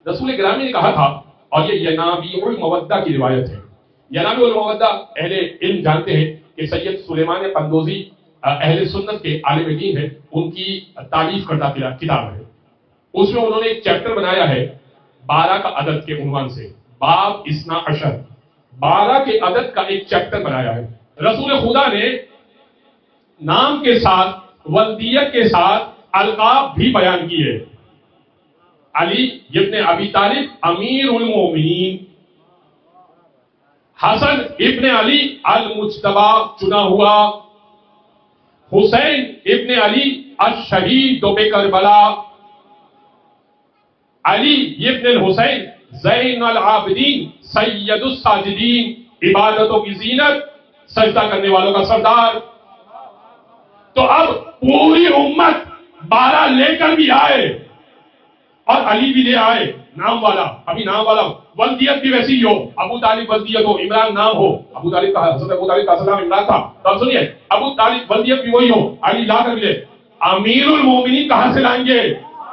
رسول گرامی نے کہا تھا، اور یہ ینابیع المودہ کی روایت ہے. ینابیع المودہ اہل علم جانتے ہیں کہ سید سلیمان قندوزی اہل سنت کے عالم دین ہے، ان کی تعریف کردہ کتاب ہے. اس میں انہوں نے ایک چیپٹر بنایا ہے 12 کا عدد کے عنوان سے، باب 12، 12 کے عدد کا ایک چیپٹر بنایا ہے. رسول خدا نے نام کے ساتھ ولدیت کے ساتھ القاب بھی بیان کیے. علی ابن ابی طالب امیر المومنین، حسن ابن علی المجتبی چنا ہوا، حسین ابن علی الشہید بکربلا، علی ابن الحسین زین العابدین سید الساجدین، عبادتوں کی زینت، سجدہ کرنے والوں کا سردار. تو اب پوری امت 12 لے کر بھی آئے اور علی بھی لے آئے نام والا. ابھی نام والا ولدیت بھی ویسی ہو، ابو طالب ولدیت ہو، عمران نام ہو. ابو طالب کا حضرت ابو طالب کا اصل نام عمران تھا. تو اب سنیے، ابو طالب ولدیت بھی وہی ہو، علی لا کر ملے. امیر المومنین کہاں سے لائیں گے؟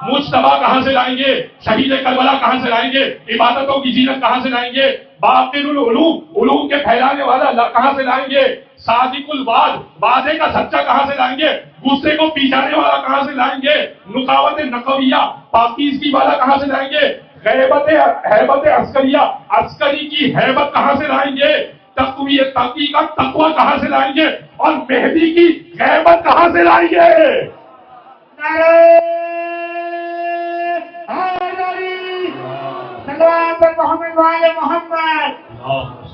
مجتبی کہاں سے لائیں گے؟ شہید کربلا کہاں سے لائیں گے؟ عبادتوں کی زینت کہاں سے لائیں گے؟ باقر العلوم، علوم کے پھیلانے والا کہاں سے لائیں گے؟ صادق الوعد، وعدے کا سچا کہاں سے لائیں گے؟ غصے کو پی جانے والا کہاں سے لائیں گے؟ نقاوت نقویہ، پاکیزگی والا کہاں سے لائیں گے؟ ہیبت عسکریہ، عسکری کی ہیبت کہاں سے لائیں گے؟ تقوی کا تقوی کہاں سے لائیں گے؟ اور مہدی کی غیبت کہاں سے لائیں گے؟ محمد